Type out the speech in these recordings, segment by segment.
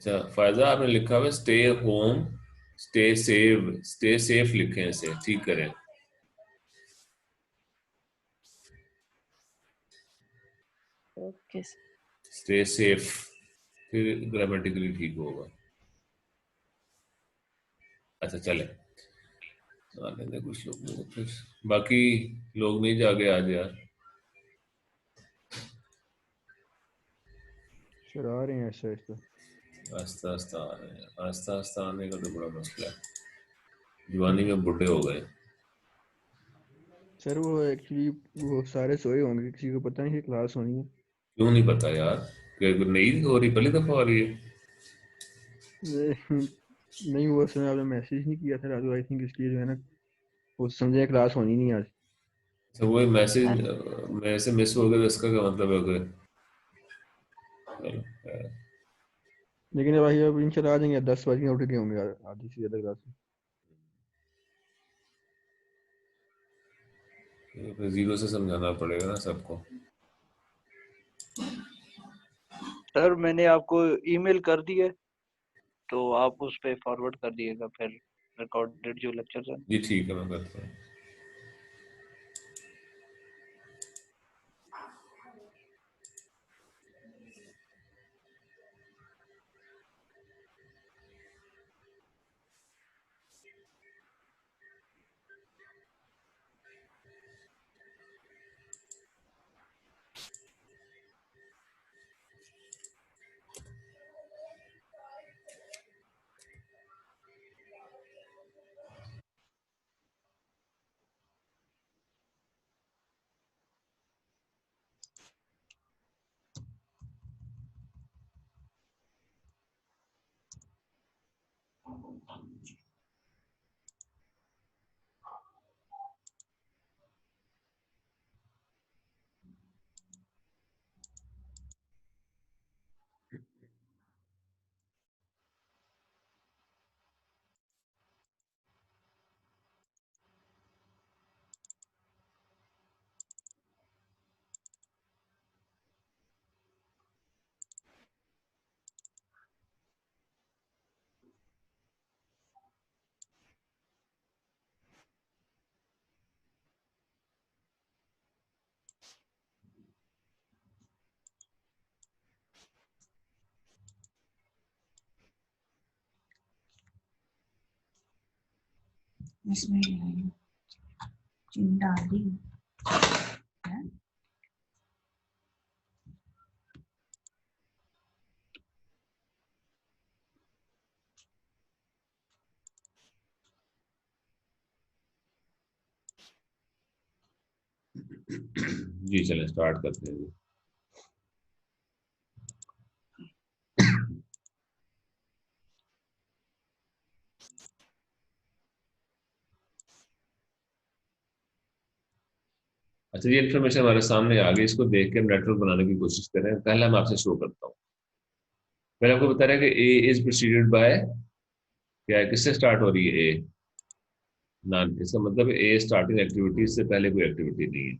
अच्छा फायजा आपने लिखा हुआ स्टे होम, स्टे सेफ लिखे हैं, इसे ठीक करें। ओके स्टे सेफ, फिर ग्रामेटिकली ठीक होगा। अच्छा चले आने दे कुछ लोग को, फिर बाकी लोग नहीं जागे आज यार। सर आ रहे हैं ऐसा ऐसा। आस्ता आस्ता आ रहे हैं, आस्ता आस्ता आने का तो बड़ा मसला है, जवानी में बुढ़े हो गए। सर वो एक्चुअली वो सारे सोए होंगे, किसी को पता नहीं कि क्लास होनी है। क्यों नहीं पता यार, क्या कोई नई हो रही, पहली दफा हो रही है? नहीं वो समय आपने मैसेज नहीं किया था राजू, आई थिंक इसलिए जो है ना वो समझे क्लास होनी नहीं आज। तो वही मैसेज मेरे से मिस हो गया, तो इसका क्या मतलब है कि चलो, लेकिन भाई अब इंशाल्लाह आ जाएंगे, 10 बज के उठ गए होंगे आधी से ज्यादा क्लास में। फिर जीरो से समझाना पड़ेगा ना सबको। सर मैंने आपको ईमेल कर दी है, तो आप उस पे फॉरवर्ड कर दिएगा फिर रिकॉर्डेड जो लेक्चर्स हैं। जी ठीक है, मैं करता हूँ। इसमें चीनी डाल दी है। जी चलें स्टार्ट करते हैं जी। अच्छा ये इन्फॉर्मेशन हमारे सामने आ गई, इसको देख के हम नेटवर्क बनाने की कोशिश करें। पहले मैं आपसे शो करता हूँ। पहले आपको बता रहा है कि ए इज प्रीसीडेड बाय, क्या है, किससे स्टार्ट हो रही है? ए नॉन, इसका मतलब ए स्टार्टिंग एक्टिविटी से पहले कोई एक्टिविटी नहीं है।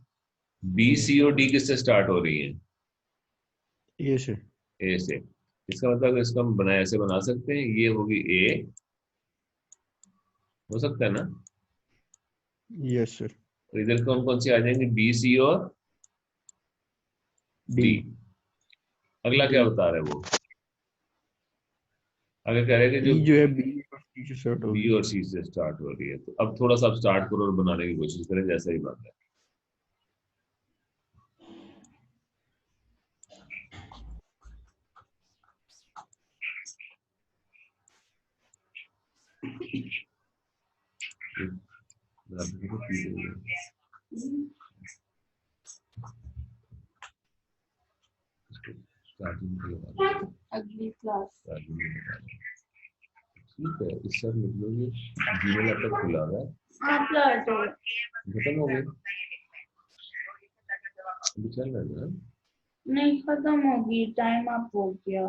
बी सी और डी किससे स्टार्ट हो रही है? ये से। ए से। इसका मतलब इसको हम बना ऐसे बना सकते हैं, ये होगी ए, हो सकता है ना? Yes sir. तो इधर कौन कौन सी आ जाएंगी? बी सी और डी। डी। अगला डी क्या बता रहा है वो? आगे कह रहे हैं कि ई जो जो है बी और सी से स्टार्ट बी होगी। और सी से स्टार्ट हो रही है, तो अब थोड़ा सा आप स्टार्ट करो और बनाने की कोशिश करें जैसा ही बात है। अगली क्लास ठीक है, इस सब लिख लो, ये जीमेल अब तक खुला हुआ है, आप लाटो खत्म हो गई, अभी चल रहा है ना? नहीं खत्म होगी, टाइम अप हो गया।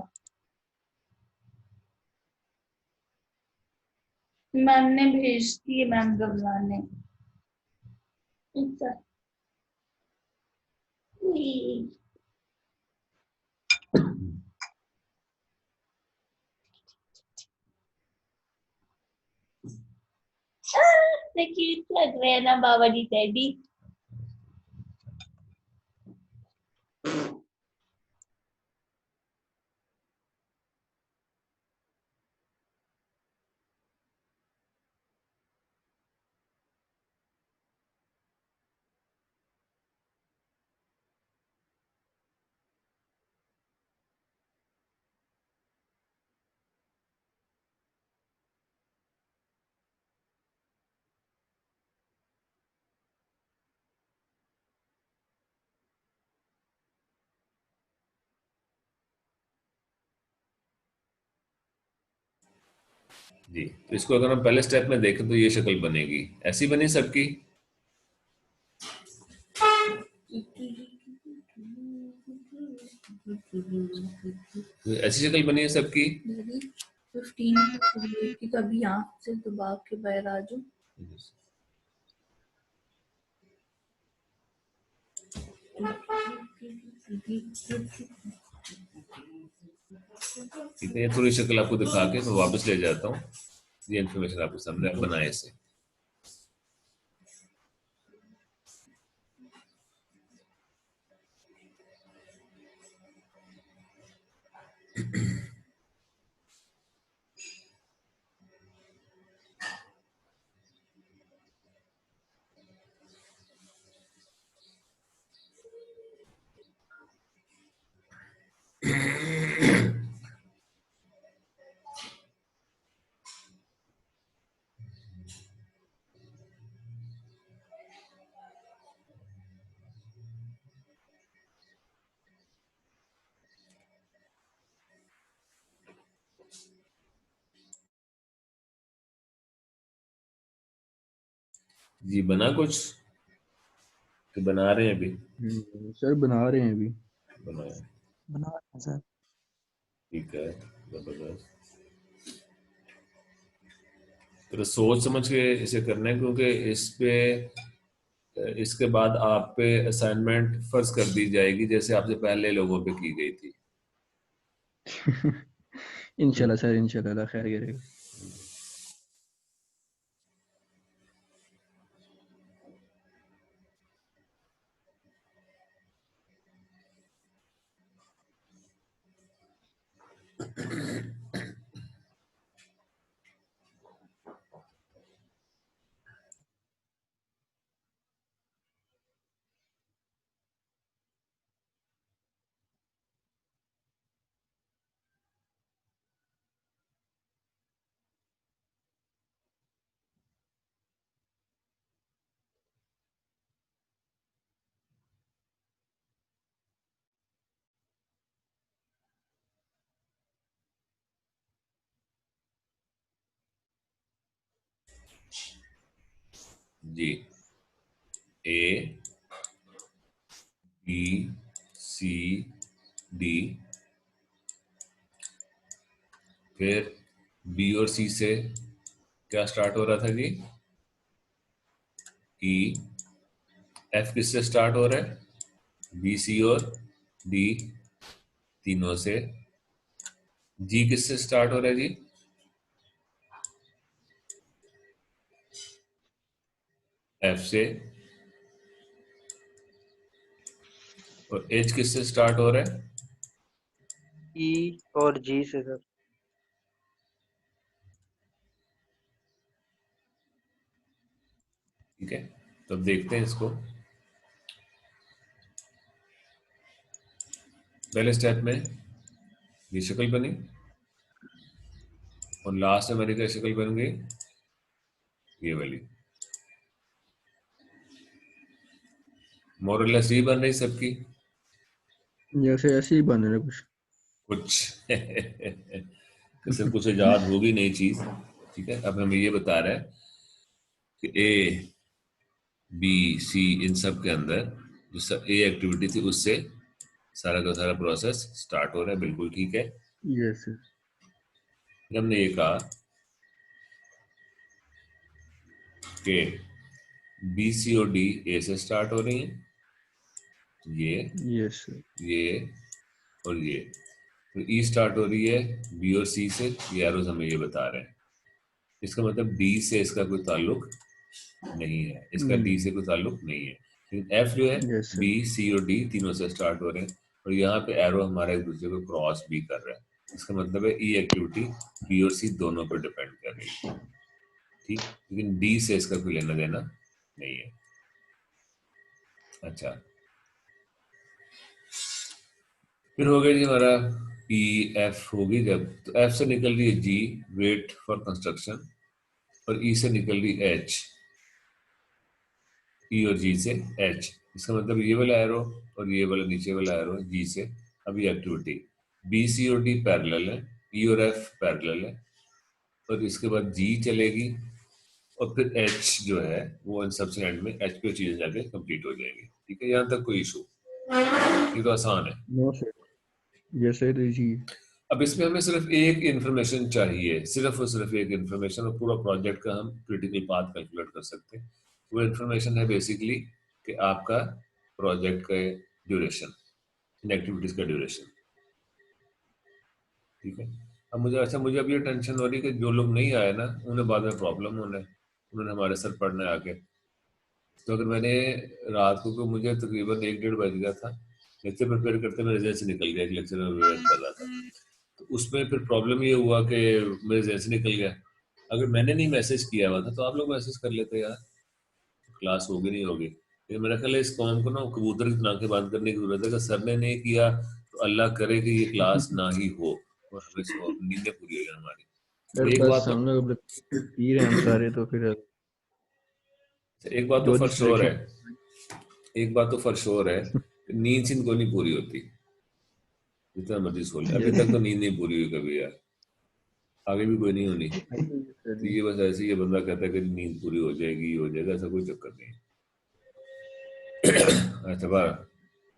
मैम ने भेज दी है, मैम गमला ने। अच्छा से क्यूट लग रहे हैं ना बाबा जी टेडी। जी, तो इसको अगर हम पहले स्टेप में देखें तो ये शक्ल बनेगी, ऐसी बनी सबकी। तो ऐसी शक्ल बनी है सबकी। 15 की कभी आँख से दबा के बाहर आ जाओ। ठीक है, ये थोड़ी शक्ल आपको दिखा के मैं वापस ले जाता हूँ, ये इन्फॉर्मेशन आपके सामने बनाए से। जी, बना कुछ कि बना रहे हैं अभी? सर बना रहे हैं अभी। बनाया, बना रहे हैं सर। ठीक है, जबरदस्त। तो सोच समझ के इसे करना है, क्योंकि इस पे इसके बाद आप पे असाइनमेंट फर्ज कर दी जाएगी जैसे आपसे पहले लोगों पे की गई थी। इंशाल्लाह सर, इंशाल्लाह अल्लाह खैर करेगा। जी, ए बी सी डी, फिर बी और सी से क्या स्टार्ट हो रहा था जी? ई। एफ किससे स्टार्ट हो रहा है? बी सी और डी तीनों से। जी किससे स्टार्ट हो रहा है जी? एफ से। और एच किससे स्टार्ट हो रहा है? ई और जी से सर। ठीक है, तो अब देखते हैं इसको। पहले स्टेप में ये शक्ल बनी और लास्ट में मेरी क्या शक्ल बन गई? ये वाली। मोरलेस ही बन रही सबकी जैसे ऐसे ही बन रहा है कुछ। कुछ। किसी कुछ याद होगी नई चीज। ठीक है, अब हमें ये बता रहा है कि ए बी सी इन सब के अंदर जो ए एक्टिविटी थी उससे सारा का सारा प्रोसेस स्टार्ट हो रहा है। बिल्कुल ठीक है। Yes sir. फिर हमने ये कहा कि बी सी और डी ए से स्टार्ट हो रही हैं, ये यस सर। ये और ये। तो ई स्टार्ट हो रही है बी और सी से, ये एरोज हमें ये बता रहे हैं। इसका मतलब डी से इसका कोई ताल्लुक नहीं है, इसका डी से कोई ताल्लुक नहीं है। लेकिन एफ जो है यस सर। बी, सी और डी तीनों से स्टार्ट हो रहे हैं और यहाँ पे एरो हमारा एक दूसरे को क्रॉस भी कर रहा है। इसका मतलब है ई एक्टिविटी बी और सी दोनों पर डिपेंड कर रही है, ठीक। लेकिन डी से इसका कोई लेना देना नहीं है। अच्छा, फिर हो गया जी हमारा ई एफ होगी जब, तो एफ से निकल रही है जी, वेट फॉर कंस्ट्रक्शन, और ई से निकल रही एच, ई और जी से एच। इसका मतलब ये वाला एरो और ये वाला नीचे वाला एरो जी से। अब ये एक्टिविटी बी, सी और डी पैरेलल है, ई और एफ पैरेलल है, और इसके बाद जी चलेगी और फिर एच जो है वो इन सबसे एंड में एच पे चीजें जाके कंप्लीट हो जाएंगी। ठीक है, यहाँ तक कोई इशू? ये तो आसान है। No sir. Yes sir ji. अब इसमें हमें सिर्फ एक इंफॉर्मेशन चाहिए, सिर्फ और सिर्फ एक इंफॉर्मेशन, और पूरा प्रोजेक्ट का हम क्रिटिकल पाथ कैलकुलेट कर सकते हैं। वो इंफॉर्मेशन है बेसिकली कि आपका प्रोजेक्ट का ड्यूरेशन, इन एक्टिविटीज का ड्यूरेशन। ठीक है, अब मुझे अब ये टेंशन हो रही है कि जो लोग नहीं आए ना उन्हें बाद में प्रॉब्लम होना है, उन्होंने हमारे सर पढ़ना है आके। तो अगर मैंने रात को मुझे तकरीबन 1-1:30 बज गया था, लेक्चर प्रिपेयर करते मेरे जहन से निकल गया, एक लेक्चर में प्रिपेयर कर रहा था, तो उसमें फिर प्रॉब्लम ये हुआ कि मेरे जहन से निकल गया। अगर मैंने नहीं मैसेज किया हुआ था तो आप लोग मैसेज कर लेते यार, क्लास होगी नहीं होगी। लेकिन मेरा ख्याल है इस कौम को ना कबूतर की आंखें बंद करने की जरूरत है कि सर ने नहीं किया तो अल्लाह करे कि ये क्लास ना ही हो और हमें नींदें पूरी हो जाए हमारी। सर एक बस बात हम लोग पी रहे हैं हम सारे, तो फिर एक बात तो जो फॉर श्योर है, distraction- एक बात तो फॉर श्योर है, नींद इनको नहीं पूरी होती जितना मर्जी सो ले। अभी Yes. तक तो नींद नहीं पूरी हुई कभी यार, आगे भी कोई नहीं होनी। तो ये बस ऐसे ही ये बंदा कहता है कि नींद पूरी हो जाएगी, हो जाएगा, ऐसा कोई चक्कर नहीं। अच्छा बार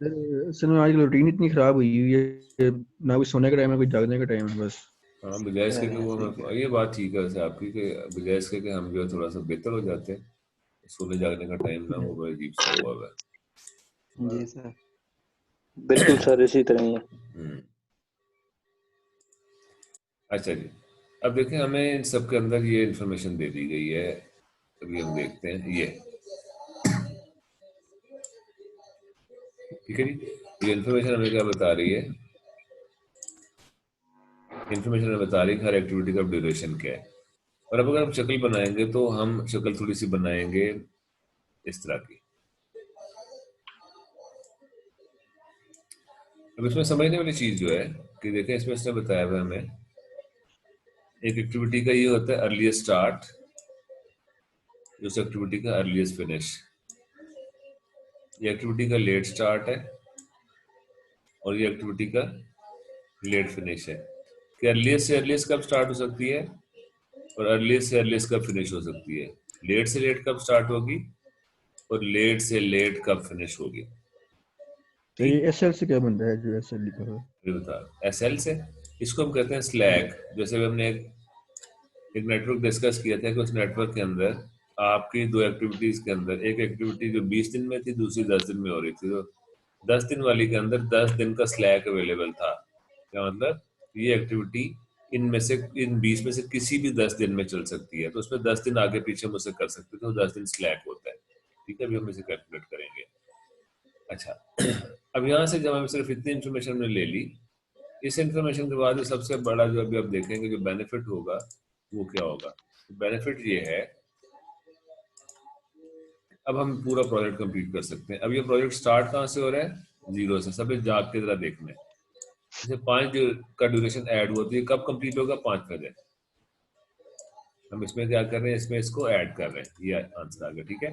सर मैं आजकल रूटीन इतनी खराब हुई है, ना कोई सोने का टाइम है कोई जागने का टाइम है बस। हाँ, बजाय इसके कि वो ये बात ठीक है वैसे आपकी कि बजाय इसके कि हम जो है थोड़ा सा बेहतर हो जाते हैं, सोने जागने का टाइम ना हो, बड़ा अजीब सा हुआ है। जी सर, बिल्कुल सर इसी तरह ही है। अच्छा जी, अब देखें हमें इन सब के अंदर ये इंफॉर्मेशन दे दी गई है। अभी हम देखते हैं ये, ठीक है जी। ये इंफॉर्मेशन हमें क्या बता रही है? इंफॉर्मेशन हमें बता रही है हर एक्टिविटी का ड्यूरेशन क्या है। और अब अगर हम शक्ल बनाएंगे तो हम शक्ल थोड़ी सी बनाएंगे इस तरह की। अब इसमें समझने वाली चीज जो है कि देखें इसमें इसने बताया हुआ हमें एक एक्टिविटी का ये होता है अर्लीस्ट स्टार्ट, उस एक्टिविटी का अर्लीस्ट फिनिश। ये एक्टिविटी का लेट स्टार्ट है और ये एक्टिविटी का लेट फिनिश है। कि अर्लीस्ट से अर्लीस्ट कब स्टार्ट हो सकती है और अर्लीस्ट से अर्लीस्ट कब फिनिश हो सकती है, लेट से लेट कब स्टार्ट होगी और लेट से लेट कब फिनिश होगी। तो ये एसएल से क्या बनता है जो एसएल लिखा हुआ है? ये बता, एसएल से इसको हम कहते हैं स्लैक। जैसे हमने एक नेटवर्क डिस्कस किया था कि उस नेटवर्क के अंदर आपकी दो एक्टिविटीज के अंदर एक एक्टिविटी जो 20 दिन में थी, दूसरी 10 दिन में हो रही थी, तो 10 दिन वाली के अंदर 10 दिन का स्लैक अवेलेबल था। क्या मतलब, ये एक्टिविटी इनमें से इन 20 में से किसी भी 10 दिन में चल सकती है, तो उसमें 10 दिन आगे पीछे मुझसे कर सकते थे, तो 10 दिन स्लैक होता है। ठीक है, अभी हम इसे कैलकुलेट करेंगे। अच्छा, अब यहाँ से जब हम सिर्फ इतनी इन्फॉर्मेशन हमने ले ली, इस इन्फॉर्मेशन के बाद सबसे बड़ा जो अभी आप देखेंगे जो बेनिफिट होगा वो क्या होगा। बेनिफिट ये है, अब हम पूरा प्रोजेक्ट कंप्लीट कर सकते हैं। अब ये प्रोजेक्ट स्टार्ट कहाँ से हो रहा है? 0 से। सब जाग के जरा देखना है। जैसे 5 का ड्यूरेशन ऐड हुआ तो ये कब कंप्लीट होगा? 5वें दिन। हम इसमें क्या कर रहे हैं, इसमें इसको ऐड कर रहे हैं, ये आंसर आ गया। ठीक है,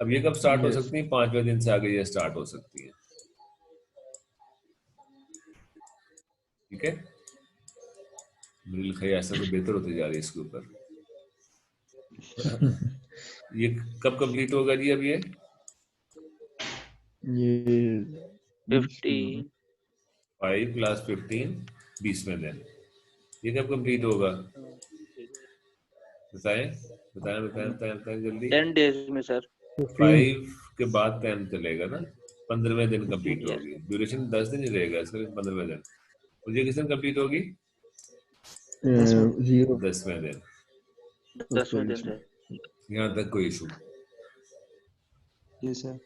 अब ये कब स्टार्ट हो Yes. सकती है? 5वें दिन से आगे ये स्टार्ट हो सकती है। ठीक है, मेरे लिखाई ऐसा तो बेहतर होती जा रही है इसके ऊपर। ये कब कंप्लीट होगा जी? अब ये 50 5 + 15 20वें दिन। ये कब कंप्लीट होगा? बताएं बताएं बताएं बताएं बताएं जल्दी। 10 डेज में सर। 5 के बाद 10 चलेगा ना, 15वें दिन कंप्लीट Yes. होगी। ड्यूरेशन 10 दिन ही रहेगा इसका, 15वें दिन। और ये किस दिन कंप्लीट होगी? 0 10वें दिन। 10वें दिन से। यहाँ तक कोई इशू? जी सर।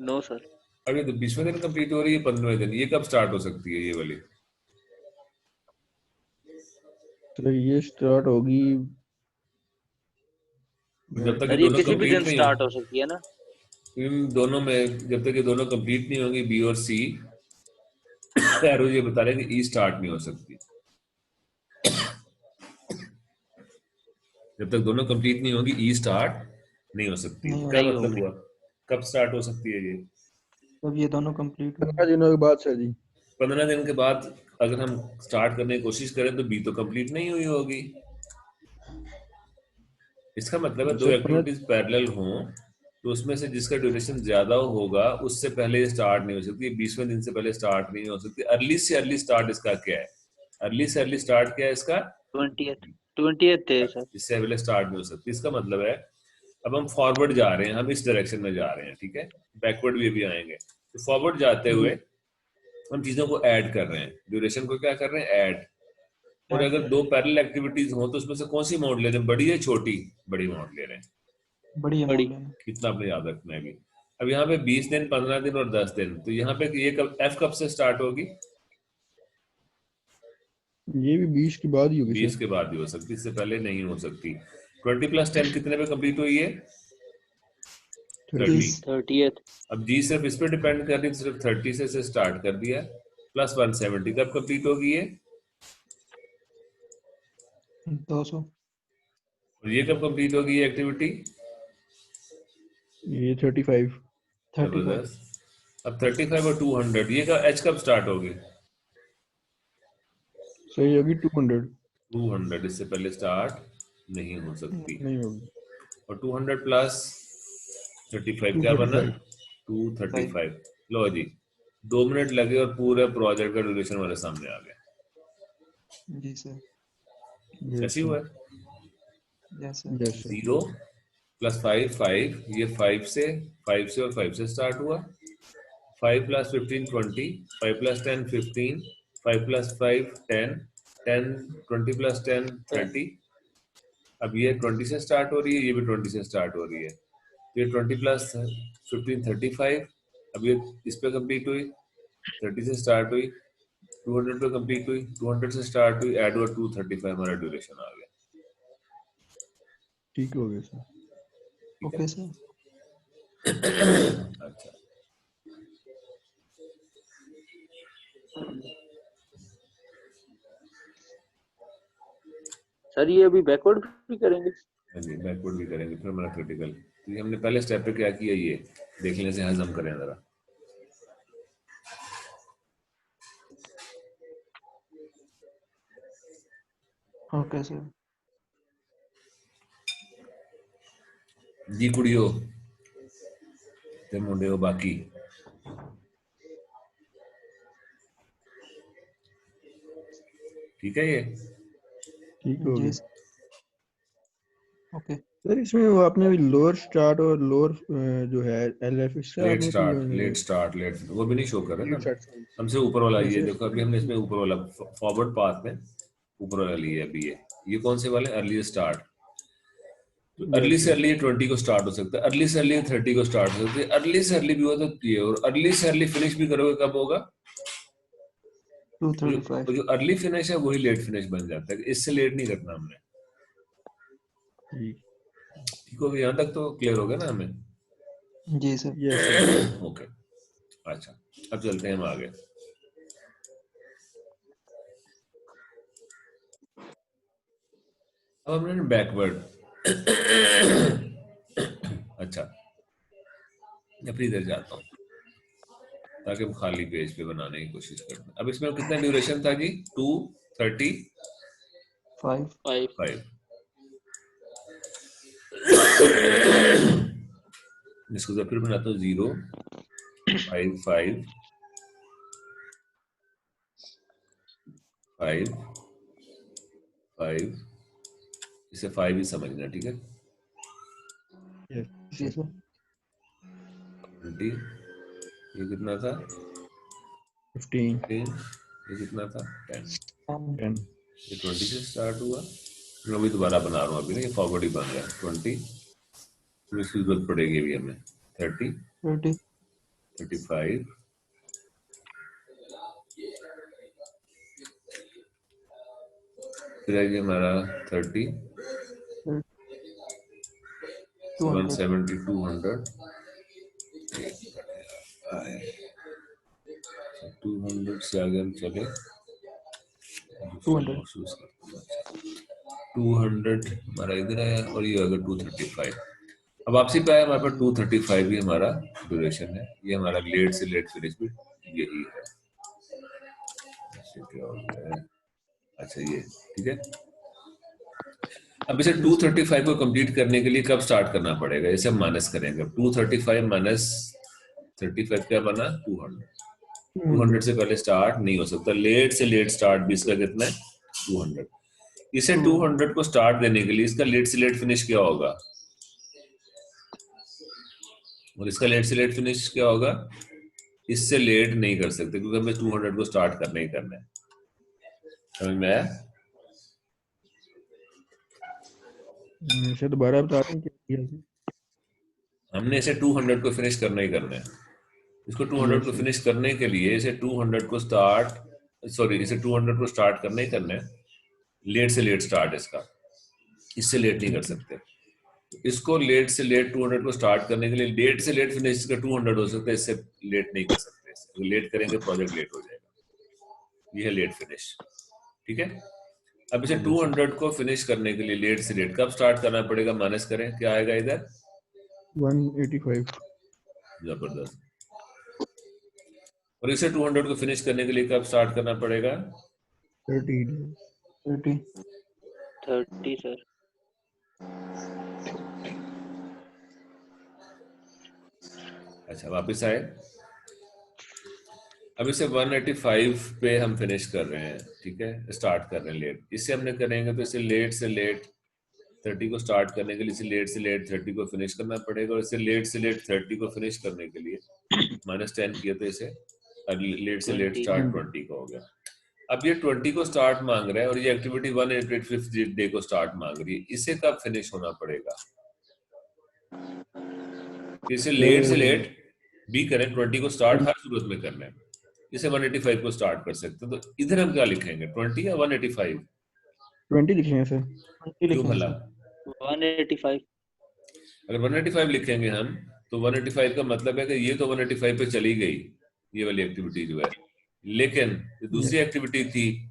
No sir. अभी तो 20वें दिन कंप्लीट हो रही है, 15वें दिन, ये कब स्टार्ट हो सकती है ये वाली? तो ये स्टार्ट होगी जब तक सर ये ये दोनों किसी भी कंप्लीट दिन नहीं स्टार्ट हो, हो सकती है ना। इन दोनों में जब तक ये दोनों कंप्लीट नहीं होंगी, बी और सी, एरो ये बता रहे हैं कि ई स्टार्ट नहीं हो सकती। जब तक दोनों कंप्लीट नहीं होगी ई स्टार्ट नहीं हो सकती। नहीं क्या नहीं मतलब होगी। हुआ? कब स्टार्ट हो सकती है ये? तब ये दोनों कंप्लीट 15 दिनों के बाद सर जी। 15 दिन के बाद अगर हम स्टार्ट करने की कोशिश करें तो बी तो कंप्लीट नहीं हुई होगी। इसका मतलब है दो सर 15 एक्टिविटीज पैरेलल हों तो उसमें से जिसका ड्यूरेशन ज्यादा होगा उससे पहले ये स्टार्ट नहीं हो सकती, 20वें दिन से पहले स्टार्ट नहीं हो सकती। अर्ली से अर्ली स्टार्ट इसका क्या है? अर्ली से अर्ली स्टार्ट क्या है इसका? 20th है सर। इससे पहले स्टार्ट नहीं हो सकती। इसका मतलब है अब हम फॉरवर्ड जा रहे हैं, हम इस डायरेक्शन में जा रहे हैं, ठीक है, बैकवर्ड भी अभी आएंगे। तो फॉरवर्ड जाते हुए हम चीजों को ऐड कर रहे हैं, ड्यूरेशन को क्या कर रहे हैं? ऐड। और अगर दो पैरेलल एक्टिविटीज हो तो उसमें से कौन सी मोड ले रहे हैं, बड़ी है छोटी? बड़ी मोड ले रहे हैं। बड़ी बड़ी। अमाउंट लेना। कितना अपने याद रखना है अभी। अब यहाँ पे 20 दिन, 15 दिन और 10 दिन, तो यहाँ पे ये कब, एफ कब से स्टार्ट होगी? ये भी 20 के बाद ही होगी 20 सर। के बाद ही हो सकती, इससे पहले नहीं हो सकती। 20 + 10 कितने पे कंप्लीट हुई है? 30। 30th। अब जी सिर्फ इस पे डिपेंड कर रही है, सिर्फ 30 से इसे स्टार्ट कर दिया, प्लस 170 कब कंप्लीट होगी ये? 200। और ये कब कंप्लीट होगी ये एक्टिविटी? ये 35। जबरदस्त। अब 35 और 200, ये एच कब स्टार्ट होगी? सही होगी 200। 200 इससे पहले स्टार्ट नहीं हो सकती। नहीं होगी। और 200 प्लस 35 क्या बना? 235। 235। लो जी, 2 मिनट लगे और पूरे प्रोजेक्ट का ड्यूरेशन हमारे सामने आ गया। जी सर। कैसी हुआ? Yes sir. Yes sir. 0 + 5 5, ये 5 से और 5 से स्टार्ट हुआ। 5 + 15 20, 5 + 10 15, 5 + 5 10, 10 20 + 10 30। अब ये 20 से स्टार्ट हो रही है, ये भी 20 से स्टार्ट हो रही है, तो ये 20 + 15 35। अब ये इस पे कंप्लीट हुई, 30 से स्टार्ट हुई, 200 पे कंप्लीट हुई, 200 से स्टार्ट हुई, ऐड हुआ 235, हमारा ड्यूरेशन आ गया। ठीक हो गया सर। ठीक है? Okay sir. अच्छा, सर ये अभी बैकवर्ड भी करेंगे? हाँ जी, बैकवर्ड भी करेंगे, फिर हमारा क्रिटिकल। तो ये हमने पहले स्टेप पे क्या किया, ये देख लेने से हजम करें जरा। Okay sir. जी कुड़ियो ते मुंडे हो बाकी। ठीक है ये? ठीक हो जी गया सर। ओके। सर। इसमें वो आपने भी लोअर स्टार्ट और लोअर जो है LF इसका लेट आपने स्टार्ट, लेट वो भी नहीं शो कर रहे ना। हमसे ऊपर वाला ये देखो, अभी हमने इसमें ऊपर वाला फॉरवर्ड पाथ में ऊपर वाला लिया है अभी। ये कौन से वाले? Early start. तो अर्ली से अर्ली 20 को स्टार्ट हो सकता है, अर्ली से अर्ली 30 को स्टार्ट हो सकती है, अर्ली से अर्ली भी हो सकती है, और अर्ली से अर्ली फिनिश भी करोगे कब होगा? 235। जो अर्ली फिनिश है वही लेट फिनिश बन जाता है, इससे लेट नहीं करना हमने। ठीक हो गया? यहाँ तक तो क्लियर हो गया ना हमें? जी सर। यस। ओके, अच्छा, अब चलते हैं हम आगे। अब हमने बैकवर्ड। अच्छा, मैं फिर इधर जाता हूँ ताकि हम खाली पेज पे बनाने की कोशिश करते हैं। अब इसमें कितना ड्यूरेशन था जी? 235। इसको जब फिर बनाता हूँ 0 5 5 5 5, इसे 5 ही समझना, ठीक है? जी सर। 20, ये कितना था? 15, ये कितना था? 10। 10। ये 20 से स्टार्ट हुआ, मैं अभी दोबारा बना रहा हूँ, अभी ना ये फॉरवर्ड ही बन गया। 20 फिर इसकी जरूरत पड़ेगी अभी हमें 30, 30, 35, फिर आएगी हमारा 30, 200, 170, 200, 200 से आगे हम चले 200, 200 हमारा इधर आया और ये अगर 235। अब वापसी पे आया हमारे पास 235 ही हमारा ड्यूरेशन है। ये हमारा लेट से लेट फिनिश भी यही है। क्या हो गया है? अच्छा ये ठीक है। अब इसे 235 को कंप्लीट करने के लिए कब स्टार्ट करना पड़ेगा, इसे हम माइनस करेंगे। 235 माइनस 35 क्या बना 200। 200 से पहले स्टार्ट नहीं हो सकता। लेट से लेट स्टार्ट भी इसका कितना है 200। इसे 200 को स्टार्ट देने के लिए इसका लेट से लेट फिनिश क्या होगा, और इसका लेट से लेट फिनिश क्या होगा, इससे लेट नहीं कर सकते क्योंकि हमें 200 को स्टार्ट करना ही करना है। समझ में आया? इसे दोबारा बता दें क्या किया है? हमने इसे 200 को फिनिश करना ही करना है। इसको 200 को फिनिश करने के लिए इसे 200 को इसे 200 को स्टार्ट करना ही करना है। लेट से लेट स्टार्ट इसका, इससे लेट नहीं कर सकते। इसको लेट से लेट 200 को स्टार्ट करने के लिए लेट से लेट फिनिश इसका 200 हो सकता है, इससे लेट नहीं कर सकते। तो लेट करेंगे प्रोजेक्ट लेट हो जाएगा। ये है लेट फिनिश। ठीक है। अब इसे 200 को फिनिश करने के लिए लेट से लेट कब स्टार्ट करना पड़ेगा, माइनस करें क्या आएगा इधर 185। जबरदस्त। और इसे 200 को फिनिश करने के लिए कब स्टार्ट करना पड़ेगा 30। 30 सर। अच्छा वापस आए। अब इसे 185 पे हम फिनिश कर रहे हैं। ठीक है, स्टार्ट कर रहे हैं लेट। इसे हमने करेंगे तो इसे लेट से लेट 30 को स्टार्ट करने के लिए इसे लेट से लेट 30 को फिनिश करना पड़ेगा। और इसे लेट से लेट 30 को फिनिश करने के लिए -10 किया तो इसे लेट से लेट 20 स्टार्ट 20 का हो गया। अब ये 20 को स्टार्ट मांग रहा है और ये एक्टिविटी 185th डे को स्टार्ट मांग रही है। इसे कब फिनिश होना पड़ेगा, इसे लेट से लेट भी करें, 20 को स्टार्ट हर सूरत में करना है। इसे 185 को स्टार्ट कर सकते हैं। तो इधर हम क्या लिखेंगे 20 या 185? 20 लिखेंगे सर। 20 क्यों लिखेंगे भला? सर। 185। अगर 185 लिखेंगे हम तो 185 का मतलब है कि ये तो 185 पे चली गई ये वाली एक्टिविटी जो है, लेकिन जो दूसरी एक्टिविटी थी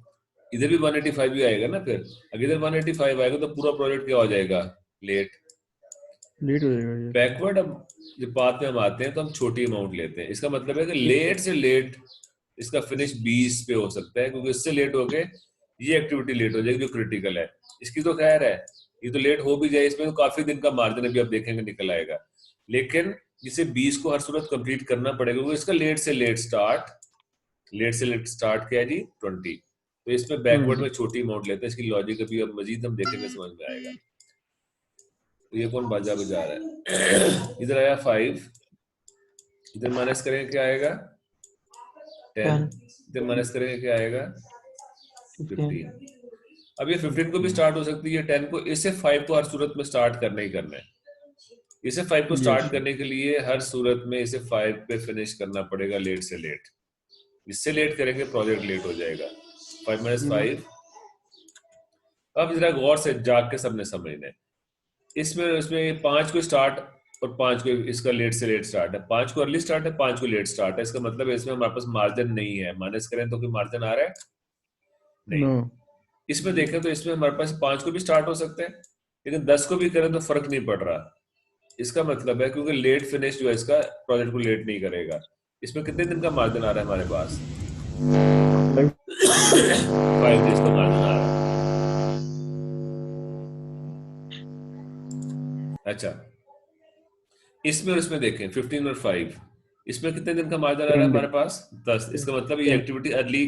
इधर भी 185 भी आएगा ना। फिर अगर इधर 185 आएगा तो पूरा प्रोजेक्ट क्या हो जाएगा लेट हो जाएगा ये। बैकवर्ड। अब जब पाथ में हम आते हैं तो हम छोटी अमाउंट लेते हैं। इसका मतलब है कि लेट से लेट इसका फिनिश 20 पे हो सकता है क्योंकि इससे लेट हो गए ये एक्टिविटी लेट हो जाएगी जो क्रिटिकल है। इसकी तो खैर है, ये तो लेट हो भी जाए इसमें तो काफी दिन का मार्जिन अभी आप देखेंगे निकल आएगा। लेकिन इसे 20 को हर सूरत कंप्लीट करना पड़ेगा क्योंकि इसका लेट से लेट स्टार्ट क्या है जी 20। तो इसमें बैकवर्ड में छोटी अमाउंट लेते हैं। इसकी लॉजिक अभी अब मजीद हम देखेंगे समझ में आएगा। तो ये कौन बाजा बजा रहा है इधर आया 5, इधर माइनस करेंगे क्या आएगा 10, इधर माइनस करेंगे क्या आएगा 15। अब ये 15 को भी स्टार्ट हो सकती है 10 को। इसे 5 को हर सूरत में स्टार्ट करना ही करना है। इसे 5 को स्टार्ट करने के लिए हर सूरत में इसे 5 पे फिनिश करना पड़ेगा लेट से लेट। इससे लेट करेंगे प्रोजेक्ट लेट हो जाएगा। 5 - 5। अब जरा गौर से जाग के सबने समझना है। इसमें 5 को स्टार्ट और 5 को इसका लेट से लेट स्टार्ट है। 5 को अर्ली स्टार्ट है, 5 को लेट स्टार्ट है। इसका मतलब है इसमें हमारे पास मार्जिन नहीं है। माइनस करें तो कोई मार्जिन आ रहा है नहीं। इसमें देखें तो इसमें हमारे पास 5 को भी स्टार्ट हो सकते हैं लेकिन 10 को भी करें तो फर्क नहीं पड़ रहा। इसका मतलब है क्योंकि लेट फिनिश जो है इसका प्रोजेक्ट को लेट नहीं करेगा। इसमें कितने दिन का मार्जिन आ रहा है हमारे पास 5 डेज का मार्जिन आ रहा है। अच्छा इसमें और इसमें देखें 15 और 5, इसमें कितने दिन का मार्जिन आ रहा है हमारे पास 10। इसका मतलब ये एक्टिविटी अर्ली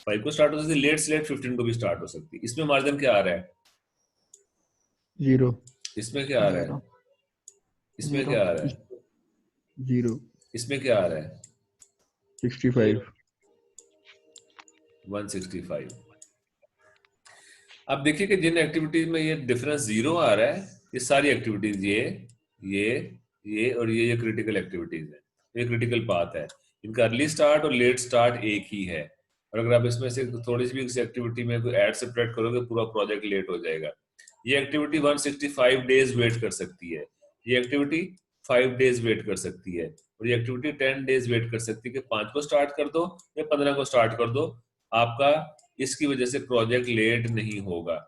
5 को स्टार्ट हो सकती है, लेट से लेट 15 को भी स्टार्ट हो सकती है। इसमें मार्जिन क्या आ रहा है 0। इसमें क्या आ रहा है, इसमें क्या आ रहा है 0। इसमें क्या आ रहा है 65। 165। अब देखिए कि जिन एक्टिविटीज में ये डिफरेंस 0 आ रहा है ये सारी एक्टिविटीज ये ये और ये क्रिटिकल एक्टिविटीज है, ये क्रिटिकल पाथ है। इनका अर्ली स्टार्ट और लेट स्टार्ट एक ही है, और अगर आप इसमें से थोड़ी सी भी किसी एक्टिविटी में कोई ऐड सब्ट्रैक्ट करोगे पूरा प्रोजेक्ट लेट हो जाएगा। ये एक्टिविटी 165 डेज वेट कर सकती है, ये एक्टिविटी 5 डेज वेट कर सकती है, और ये एक्टिविटी 10 डेज वेट कर सकती है कि 5 को स्टार्ट कर दो या 15 को स्टार्ट कर दो, आपका इसकी वजह से प्रोजेक्ट लेट नहीं होगा।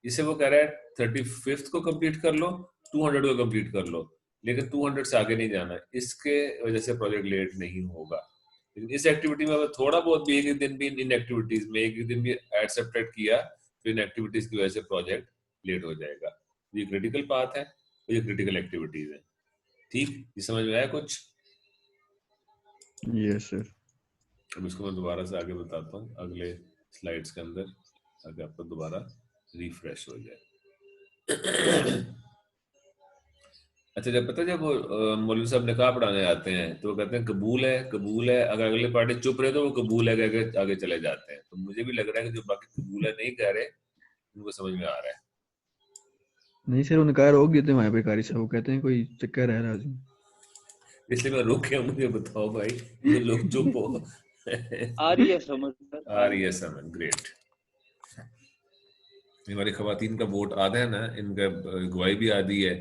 इसे वो कह रहा है 35th को कंप्लीट कर लो, 200 को कंप्लीट कर लो, लेकिन 200 से आगे नहीं जाना, इसके वजह से प्रोजेक्ट लेट नहीं होगा। लेकिन इस एक्टिविटी में अगर थोड़ा बहुत भी एक दिन भी इन एक्टिविटीज में एक दिन भी ऐड सब्ट्रैक्ट किया तो इन एक्टिविटीज की वजह से प्रोजेक्ट लेट हो जाएगा। ये क्रिटिकल पाथ है, ये क्रिटिकल एक्टिविटीज है। ठीक, ये समझ में आया कुछ? Yes sir. अब इसको मैं दोबारा से आगे बताता हूँ अगले स्लाइड्स के अंदर, ताकि आपको दोबारा रिफ्रेश हो जाए। अच्छा, जब पता है जब मौलवी साहब निकाह पढ़ाने आते हैं तो वो कहते हैं कबूल है कबूल है, अगर अगले पार्टी चुप रहे तो वो कबूल है कह के आगे चले जाते हैं। तो मुझे भी लग रहा है कि जो बाकी कबूल है नहीं कह रहे उनको समझ में आ रहा है। नहीं सर, उन्हें कहा रोक देते हैं वहाँ पे कारी साहब, वो कहते हैं कोई चक्कर है राजू। इसलिए मैं रुक गया, मुझे बताओ भाई, ये लोग चुप हो। आ रही है समझ सर, आ रही है समझ, ग्रेट। हमारी खवातीन का वोट आधा है ना, इनका गवाही भी आधी है,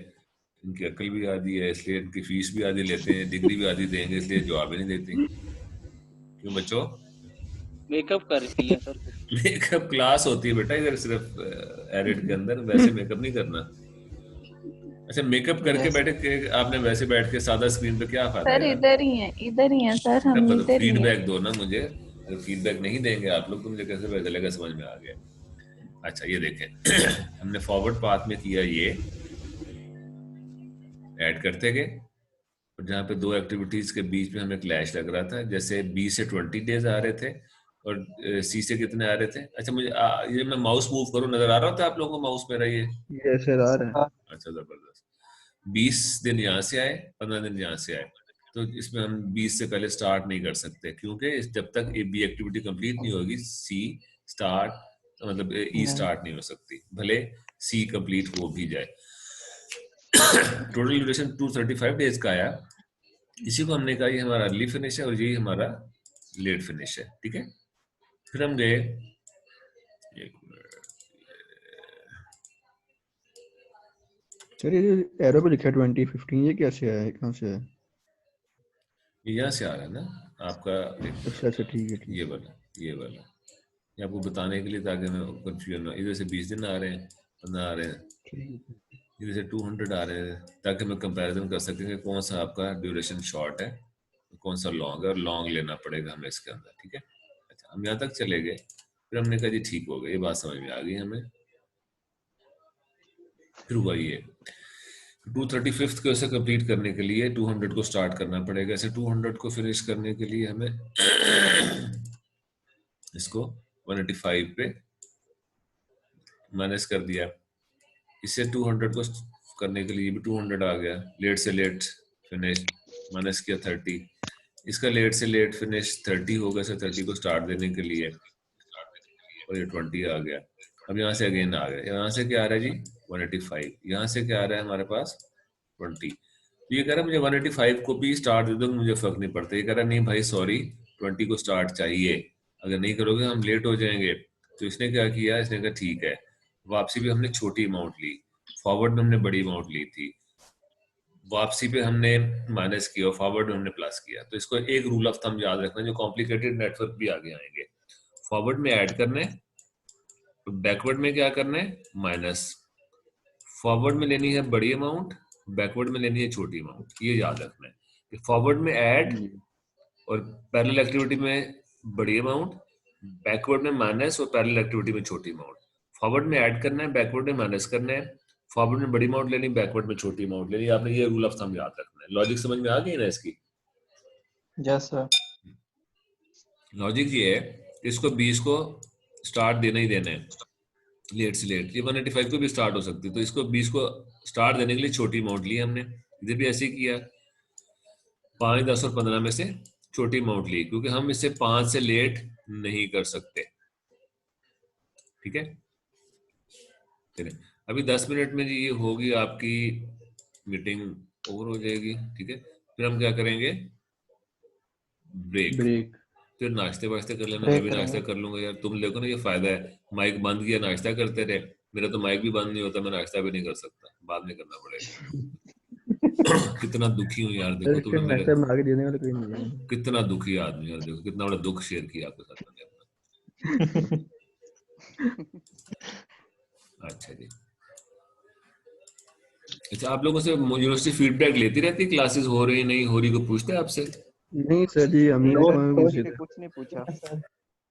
इनकी अकल भी आधी है, इसलिए इनकी फीस भी आधी लेते हैं, डिग्री भी आधी देंगे, इसलिए जवाब ही नहीं देती। क्यों बच्चों? मेकअप कर रही है सर। मेकअप क्लास होती है बेटा इधर सिर्फ एरिड के अंदर, वैसे मेकअप नहीं करना। अच्छा, मेकअप करके बैठे के आपने वैसे बैठ के सादा स्क्रीन पे क्या फायदा सर यार? इधर ही है सर, हम इधर ही हैं। फीडबैक दो ना मुझे, अगर फीडबैक नहीं देंगे आप लोग तो मुझे कैसे पता चलेगा समझ में आ गया? अच्छा ये देखें, हमने फॉरवर्ड पाथ में किया, ये ऐड करते गए, और जहाँ पे दो एक्टिविटीज के बीच में हमें क्लैश लग रहा था, जैसे बी से 20 डेज आ रहे थे और सी से कितने आ रहे थे? अच्छा मुझे ये मैं माउस मूव करूँ, नजर आ रहा था आप लोगों को माउस मेरा ये? यस सर, आ रहा है। अच्छा जबरदस्त। 20 दिन यहाँ से आए, 15 दिन यहाँ से आए, तो इसमें हम 20 से पहले स्टार्ट नहीं कर सकते, क्योंकि जब तक ए बी एक्टिविटी कंप्लीट नहीं होगी सी स्टार्ट मतलब ई स्टार्ट नहीं हो सकती, भले सी कंप्लीट हो भी जाए। टोटल ड्यूरेशन 235 डेज का आया, इसी को हमने कहा ये हमारा अर्ली फिनिश है और यही हमारा लेट फिनिश है। ठीक है, फिर हम गए, एक मिनट, सर ये एरो पे लिखा है 2015, ये कैसे आया है, कहाँ से आया? ये यहाँ से आ रहा है ना आपका, अच्छा अच्छा, ठीक है ठीक ये वाला, ये वाला, ये आपको बताने के लिए ताकि मैं कंफ्यूजन ना, इधर से 20 दिन आ रहे हैं, 15 आ रहे हैं, है। इधर से 200 आ रहे हैं, ताकि मैं कंपैरिजन कर सकें कि कौन सा आपका ड्यूरेशन शॉर्ट है, कौन सा लॉन्ग है, और लॉन्ग लेना पड़ेगा हमें इसके अंदर। ठीक है, अच्छा हम यहाँ तक चले गए, फिर हमने कहा जी ठीक हो गया, ये बात समझ में आ गई हमें। फिर हुआ ये 235th को ऐसे कंप्लीट करने के लिए 200 को स्टार्ट करना पड़ेगा, ऐसे 200 को फिनिश करने के लिए हमें इसको 185 पे माइनस कर दिया, इससे 200 को करने के लिए भी 200 आ गया, लेट से लेट फिनिश माइनस किया 30, इसका लेट से लेट फिनिश 30 होगा, से 30 को स्टार्ट देने के लिए, और ये 20 आ गया। अब यहाँ से अगेन आ गया, यहाँ से क्या आ रहा है जी 185, यहाँ से क्या आ रहा है हमारे पास 20, तो ये कह रहा है मुझे 185 को भी स्टार्ट दे दो, मुझे फर्क नहीं पड़ता। ये कह रहा है नहीं भाई सॉरी, 20 को स्टार्ट चाहिए, अगर नहीं करोगे हम लेट हो जाएंगे। तो इसने क्या किया, इसने कहा ठीक है, वापसी भी हमने छोटी अमाउंट ली, फॉरवर्ड में हमने बड़ी अमाउंट ली थी, वापसी पे हमने माइनस किया और फॉरवर्ड में हमने प्लस किया। तो इसको एक रूल ऑफ थंब याद रखना, जो कॉम्प्लिकेटेड नेटवर्क भी आगे आएंगे, फॉरवर्ड में ऐड करने, तो बैकवर्ड में क्या करना है माइनस, फॉरवर्ड में लेनी है बड़ी अमाउंट, बैकवर्ड में लेनी है छोटी अमाउंट, ये याद रखना है कि फॉरवर्ड में ऐड और पैरेलल एक्टिविटी में बड़ी अमाउंट, बैकवर्ड में माइनस और पैरेलल एक्टिविटी में छोटी अमाउंट। फॉरवर्ड में ऐड करना है, बैकवर्ड में माइनस करना है, फॉरवर्ड में बड़ी अमाउंट लेनी, बैकवर्ड में छोटी अमाउंट लेनी। आपने ये रूल ऑफ थंब याद रखना है। लॉजिक समझ में आ गई ना इसकी? Yes sir. लॉजिक ये है, इसको 20 को स्टार्ट देना ही देना है, लेट से लेट, ये 185 को भी स्टार्ट हो सकती है, तो इसको 20 को स्टार्ट देने के लिए छोटी अमाउंट ली हमने, इधर भी ऐसे ही किया, 5, 10 और 15 में से छोटी अमाउंट ली, क्योंकि हम इससे 5 से लेट नहीं कर सकते। ठीक है, चलिए अभी 10 मिनट में जी ये होगी आपकी मीटिंग ओवर हो जाएगी, ठीक है। फिर हम क्या करेंगे, ब्रेक। ब्रेक। फिर नाश्ते वाश्ते कर लेना, मैं ब्रेक भी नाश्ता करेंगे। कर लूंगा यार। तुम देखो ना, ये फायदा है, माइक बंद किया नाश्ता करते रहे। मेरा तो माइक भी बंद नहीं होता, मैं नाश्ता भी नहीं कर सकता, बाद में करना पड़ेगा। कितना दुखी हूँ यार, सर देखो इसके तुमने मेरे, मैसेज में आगे देने वाला कोई नहीं है। कितना दुखी आदमी यार, देखो कितना बड़ा दुख शेयर किया आपके साथ मैंने अपना। अच्छा जी। अच्छा, आप लोगों से यूनिवर्सिटी फीडबैक लेती रहती है, क्लासेस हो रही नहीं हो रही, को पूछते हैं आपसे? नहीं सर जी, हमें नो कौन किसी पूछे ने थे? कुछ नहीं पूछा।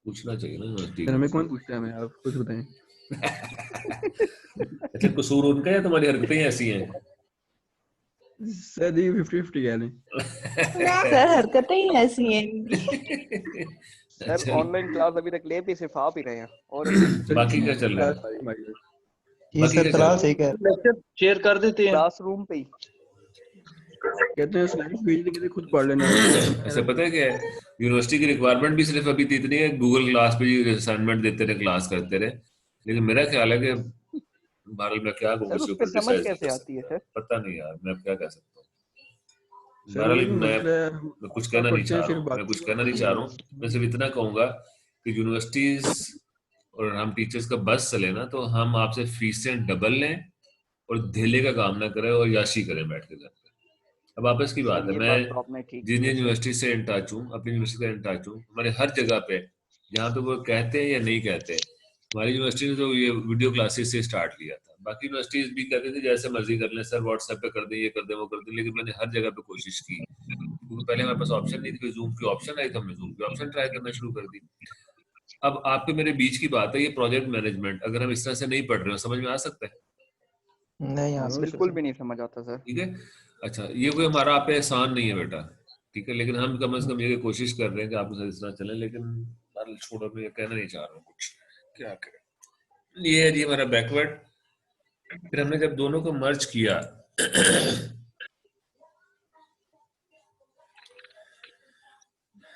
पूछना चाहिए ना यूनिवर्सिटी सर को। हमें कौन पूछता है, हमें आप कुछ बताएं। अच्छा, कसूर उनका या तुम्हारी हरकतें ही ऐसी हैं? सर जी 50-50 कह लें। सर हरकतें ही ऐसी हैं इनकी। सर अच्छा, ऑनलाइन क्लास अभी तक ले भी सिर्फ आप ही रहे हैं और सर बाकी क्या चल रहा क्लास है? सारी हमारी है। जी बाकी सर, क्या चल फिलहाल रहा सही है? कह लेक्चर शेयर कर देते हैं। क्लासरूम पे ही। कहते हैं स्लाइड्स भेज दे, कहते हैं खुद पढ़ लेना आप। ऐसा पता है क्या है, यूनिवर्सिटी की रिक्वायरमेंट भी सिर्फ अभी तो इतनी है, गूगल क्लास पे ही असाइनमेंट देते रहे, क्लास करते रहे। लेकिन मेरा ख्याल है कि बहरहाल मैं क्या सर किसी उस को पे समझ क्रिटिसाइज नहीं कैसे कर आती है सकता, सर? पता नहीं यार, मैं अब क्या कह सकता हूँ। सर बहरहाल वही तो मसला है, मैं कुछ आप कहना नहीं पढ़ते हैं चाह रहा फिर हूँ, मैं बाकी कुछ को कहना नहीं समझ चाह नहीं रहा हूँ। आता। मैं सिर्फ इतना कहूंगा कि यूनिवर्सिटीज और हम टीचर्स का बस चले ना, तो हम आपसे फीसें डबल लें और धेले का काम ना करें और याशी करें बैठ के घर पे। अब आपस की बात सर है, ये मैं बात तो आपने ठीक जिन की है जिन सर। यूनिवर्सिटी से इन टच हूँ, अपनी यूनिवर्सिटी से इन टच हूँ, हमारे हर जगह पे जहाँ पे वो कहते हैं या नहीं कहते, हमारी यूनिवर्सिटी ने तो ये वीडियो क्लासेस से स्टार्ट किया था। बाकी यूनिवर्सिटीज भी कहते थे जैसे मर्जी कर लें सर, व्हाट्सएप पे कर दें, ये कर दें, वो कर दें, लेकिन मैंने हर जगह पे कोशिश की, क्योंकि पहले हमारे पास ऑप्शन नहीं थी, जूम की ऑप्शन आई तो हमने जूम की ऑप्शन ट्राई करना शुरू कर दी। अब आपके मेरे बीच की बात है, ये प्रोजेक्ट मैनेजमेंट अगर हम इस तरह से नहीं पढ़ रहे हो, समझ में आ सकता है? नहीं आ सकता बिल्कुल सर। भी नहीं समझ आता सर। ठीक है। अच्छा, ये कोई हमारा आप पे एहसान नहीं है बेटा, ठीक है, लेकिन हम कम से कम ये कोशिश कर रहे हैं कि आपके साथ इस तरह चले, लेकिन बाल छोड़ो, मैं ये कहना नहीं चाह रहा हूँ कुछ, क्या करें। ये है जी हमारा बैकवर्ड। फिर हमने जब दोनों को मर्ज किया,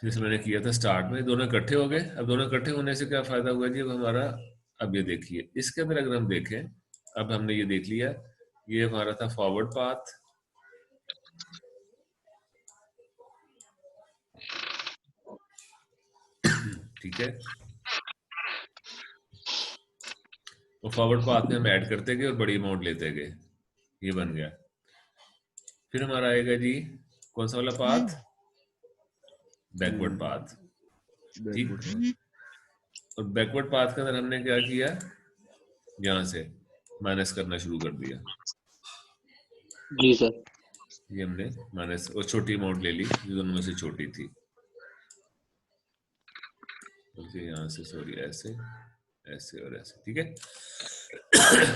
जैसे मैंने किया था स्टार्ट में, दोनों इकट्ठे हो गए। अब दोनों इकट्ठे होने से क्या फायदा हुआ जी, अब हमारा, अब ये देखिए इसके अंदर अगर हम देखें, अब हमने ये देख लिया, ये हमारा था फॉरवर्ड पाथ, ठीक है। तो फॉरवर्ड पाथ में हम ऐड करते गए और बड़ी अमाउंट लेते गए, ये बन गया। फिर हमारा आएगा जी कौन सा वाला पाथ, बैकवर्ड पाथ, ठीक। बैकवर्ड। और बैकवर्ड पाथ के अंदर हमने क्या किया, यहाँ से माइनस करना शुरू कर दिया, जी सर। ये हमने माइनस और छोटी अमाउंट ले ली जो दोनों में से छोटी थी, बल्कि यहाँ से सॉरी ऐसे ऐसे और ऐसे, ठीक है।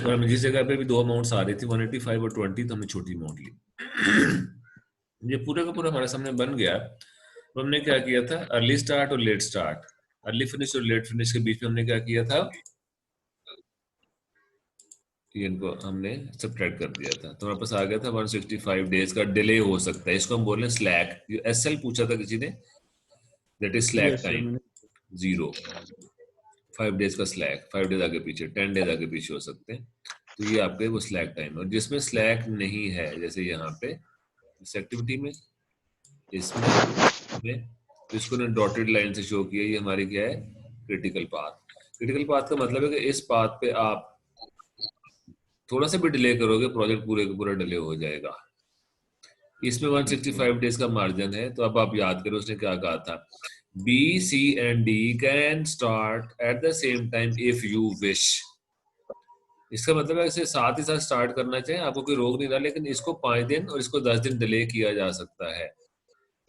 और हमें जिस जगह पे भी दो अमाउंट्स आ रही थी 185 और 20, तो हमने छोटी अमाउंट ली। ये पूरा का पूरा हमारे सामने बन गया। तो हमने क्या किया था, अर्ली स्टार्ट और लेट स्टार्ट, अर्ली फिनिश और लेट फिनिश के बीच में हमने क्या किया था, कि इनको हमने सब्ट्रैक्ट कर दिया था, तो हमारे पास आ गया था 165 डेज का डिले हो सकता है, इसको हम बोल रहे हैं स्लैक। एसएल पूछा था किसी ने, that is slack yes sir time, मैंने। 0, 5 डेज का स्लैक, 5 डेज आगे पीछे, 10 डेज आगे पीछे हो सकते हैं। तो ये आपके वो स्लैक टाइम है। और जिसमें स्लैक नहीं है, जैसे यहाँ पे इस एक्टिविटी में, इसमें तो इसको ने डॉटेड लाइन से शो किया, ये हमारी क्या है, क्रिटिकल पाथ। क्रिटिकल पाथ का मतलब है कि इस पाथ पे आप थोड़ा सा भी डिले करोगे, प्रोजेक्ट पूरे का पूरा डिले हो जाएगा। इसमें 165 डेज का मार्जिन है। तो अब आप याद करो उसने क्या कहा था, B C and D can start at the same time if you wish. इसका मतलब है इसे साथ ही साथ स्टार्ट करना चाहिए, आपको कोई रोक नहीं रहा, लेकिन इसको 5 दिन और इसको 10 दिन डिले किया जा सकता है।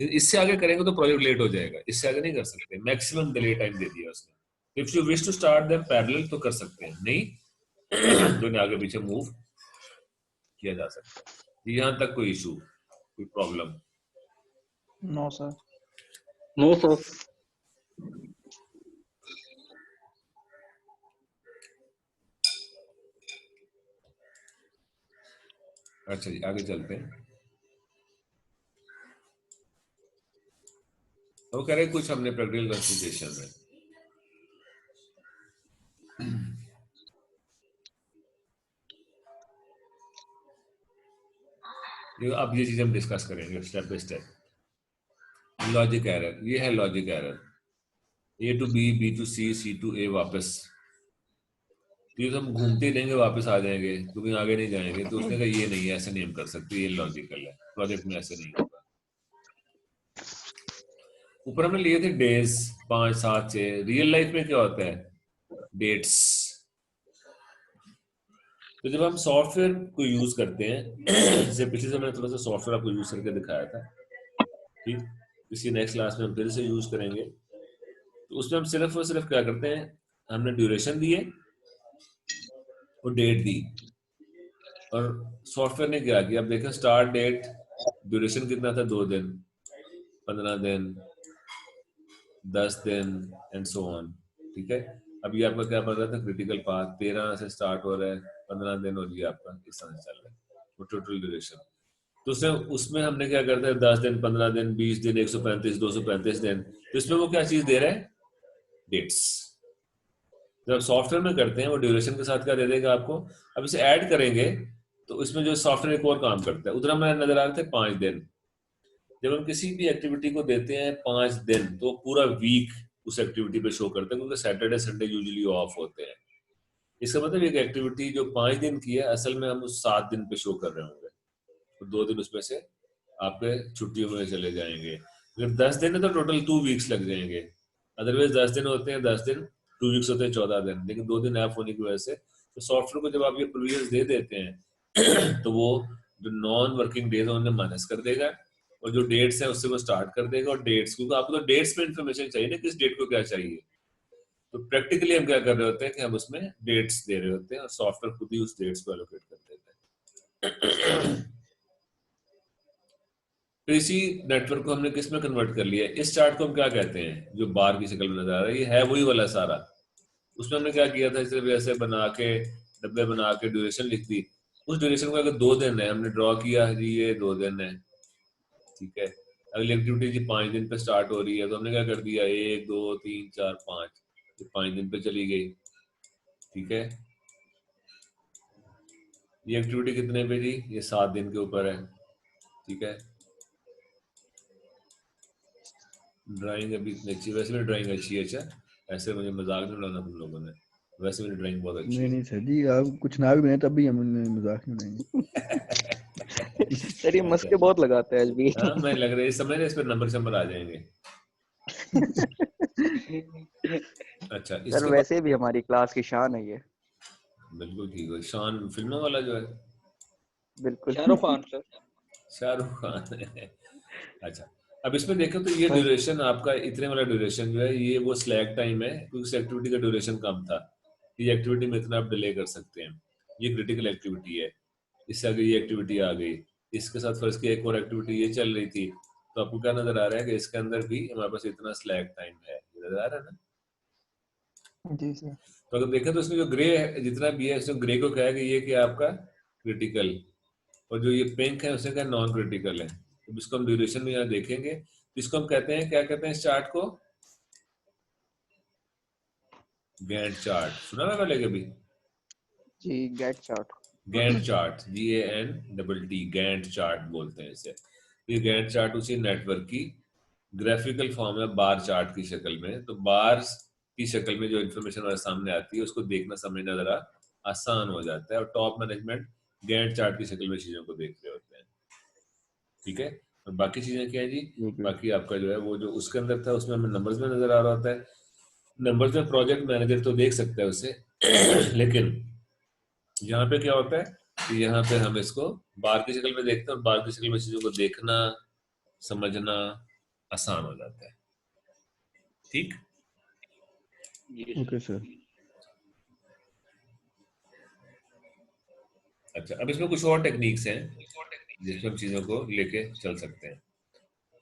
इससे आगे करेंगे तो प्रोजेक्ट लेट हो जाएगा, इससे आगे नहीं कर सकते, मैक्सिमम डिले टाइम दे दिया उसने। If you wish to start them parallel तो कर सकते हैं, नहीं तो इन्हें आगे पीछे मूव किया जा सकता है। यहाँ तक कोई इशू, कोई problem? No sir. No sir. अच्छा जी, आगे चलते हैं। वो कह रहे कुछ हमने प्रैक्टिकल कंसल्टेशन में, अब ये चीज हम डिस्कस करेंगे step by step. Logic error, ये है logic error. A to B, B to C, C to A वापस, तो ये तो हम घूमते ही रहेंगे, वापस आ जाएंगे, क्योंकि आगे नहीं जाएंगे। तो उसने कहा ये नहीं है, ऐसे नहीं हम कर सकते, ये लॉजिकल है, प्रोजेक्ट में ऐसे नहीं होगा। ऊपर हमने लिए थे डेज 5, 7, 6। रियल लाइफ में क्या होता है? डेट्स। तो जब हम सॉफ्टवेयर को यूज करते हैं, जैसे पिछले समय थोड़ा सा सॉफ्टवेयर आपको यूज करके दिखाया था, ठीक, इसी नेक्स्ट क्लास में हम फिर से यूज करेंगे। तो उसमें हम सिर्फ और सिर्फ क्या करते हैं, हमने ड्यूरेशन दिए और डेट दी, और सॉफ्टवेयर ने क्या किया, अब देखें स्टार्ट डेट, ड्यूरेशन कितना था, 2 दिन, 15 दिन, 10 दिन एंड सो ऑन। ठीक है, अभी आपका क्या पड़ रहा था, क्रिटिकल पाथ 13 से स्टार्ट हो रहा है, 15 दिन और ये आपका इस तरह चल रहा है, वो टोटल ड्यूरेशन। तो उसमें हमने क्या करते हैं, 10 दिन, 15 दिन, 20 दिन, 135, 235 दिन। तो इसमें वो क्या चीज दे रहा है, डेट्स। जब आप सॉफ्टवेयर में करते हैं, वो ड्यूरेशन के साथ क्या दे देगा आपको। अब इसे ऐड करेंगे तो इसमें जो सॉफ्टवेयर एक और काम करता है, उधर हमें नजर आ रहे थे 5 दिन। जब हम किसी भी एक्टिविटी को देते हैं 5 दिन, तो पूरा वीक उस एक्टिविटी पे शो करते हैं, क्योंकि सैटरडे संडे यूजुअली ऑफ होते हैं। इसका मतलब एक एक्टिविटी जो 5 दिन की है, असल में हम उस 7 दिन पे शो कर रहे होंगे, तो 2 दिन उसमें से आपके छुट्टियों में चले जाएंगे। अगर 10 दिन है तो टोटल 2 वीक्स लग जाएंगे। अदरवाइज 10 दिन होते हैं, 10 दिन 2 वीक्स होते हैं, 14 दिन। लेकिन 2 दिन ऐप होने की वजह से तो सॉफ्टवेयर को जब आप ये प्रोविजंस दे देते हैं तो वो जो नॉन वर्किंग डेज है उन्हें माइनस कर देगा, और जो डेट्स है उससे वो स्टार्ट कर देगा। और डेट्स, क्योंकि आपको तो डेट्स में इंफॉर्मेशन चाहिए ना, किस डेट को क्या चाहिए। तो प्रैक्टिकली हम क्या कर रहे होते हैं कि हम उसमें डेट्स दे रहे होते हैं, और सॉफ्टवेयर खुद ही उस डेट्स को एलोकेट कर देता है। तो इसी नेटवर्क को हमने किस में कन्वर्ट कर लिया है, इस चार्ट को हम क्या कहते हैं, जो बार की शक्ल में नजर आ रहा है, ये है वही वाला सारा। उसमें हमने क्या किया था, सिर्फ ऐसे बना के डब्बे बना के ड्यूरेशन लिख दी। उस ड्यूरेशन को अगर 2 दिन है, हमने ड्रॉ किया जी ये 2 दिन है, ठीक है। अगली एक्टिविटी जी 5 दिन पे स्टार्ट हो रही है, तो हमने क्या कर दिया, 1, 2, 3, 4, 5, ये 5 दिन पे चली गई, ठीक है। ये एक्टिविटी कितने पे जी, ये 7 दिन के ऊपर है, ठीक है। ड्राइंग अभी इतनी अच्छी, वैसे भी ड्राइंग अच्छी है। अच्छा, ऐसे मुझे मजाक नहीं उड़ाना तुम लोगों ने, वैसे मेरी ड्राइंग बहुत अच्छी नहीं है। नहीं सर जी, आप कुछ ना भी बनाए तब भी हम मजाक नहीं उड़ाएंगे। सर ये मस्के बहुत लगाते हैं आज भी। हाँ, मैं लग रहा है इस समय इस पर नंबर आ जाएंगे। अच्छा, सर इसके बाद वैसे भी हमारी क्लास की शान है ये। बिल्कुल ठीक है, शान फिल्मों वाला जो है, बिल्कुल। शाहरुख खान सर। शाहरुख खान है। अच्छा, अब इसमें देखो तो ये ड्यूरेशन आपका, इतने वाला ड्यूरेशन जो है, ये वो स्लैक टाइम है, क्योंकि इस एक्टिविटी का ड्यूरेशन कम था। ये एक्टिविटी में इतना आप डिले कर सकते हैं, ये क्रिटिकल एक्टिविटी है। इससे आगे ये एक्टिविटी आ गई, इसके साथ फर्स्ट की एक और एक्टिविटी ये चल रही थी, तो आपको क्या नजर आ रहा है कि इसके अंदर भी हमारे पास इतना स्लैक टाइम है, नजर आ रहा है ना। जी सर। तो अगर देखें तो इसमें जो ग्रे है, जितना भी है, इसमें ग्रे को क्या है कि ये क्या आपका क्रिटिकल, और जो ये पिंक है उसे क्या नॉन क्रिटिकल है। तो इसको हम ड्यूरेशन में यहाँ देखेंगे, तो इसको हम कहते हैं, क्या कहते हैं इस चार्ट को, गैंट चार्ट। सुना ना पहले कभी? जी Gantt chart. Gantt chart, GANTT, Gantt chart बोलते हैं इसे। ये गैंट चार्ट उसी नेटवर्क की ग्राफिकल फॉर्म है, बार चार्ट की शक्ल में। तो बार्स की शक्ल में जो इन्फॉर्मेशन हमारे सामने आती है, उसको देखना समझना जरा आसान हो जाता है, और टॉप मैनेजमेंट गैंट चार्ट की शक्ल में चीजों को देख रहे होते हैं, ठीक है। और बाकी चीजें क्या है जी, बाकी आपका जो है वो जो उसके अंदर था, उसमें हमें नंबर्स में नजर आ रहा होता है। नंबर्स में प्रोजेक्ट मैनेजर तो देख सकता है उसे, लेकिन यहाँ पे क्या होता है कि यहाँ पे हम इसको बार की शक्ल में देखते हैं, और बार की शक्ल में चीजों को देखना समझना आसान हो जाता है, ठीक। Okay sir. अच्छा, अब इसमें कुछ और टेक्निक्स हैं जिसमें हम चीजों को लेके चल सकते हैं।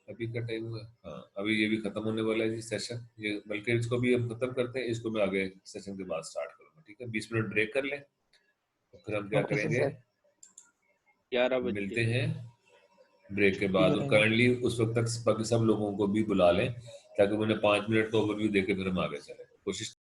अभी का टाइम हुआ, हाँ अभी ये भी खत्म होने वाला है जी सेशन, ये बल्कि इसको भी हम खत्म करते हैं, इसको मैं आगे सेशन के बाद स्टार्ट करूंगा, ठीक है। 20 मिनट ब्रेक कर लें, तो फिर हम क्या ओके करेंगे, सर। 11 बजे मिलते हैं ब्रेक के बाद। और काइंडली उस वक्त तक बाकी सब लोगों को भी बुला लें, ताकि उन्हें 5 मिनट का ओवरव्यू देके फिर हम आगे चलें। कोशिश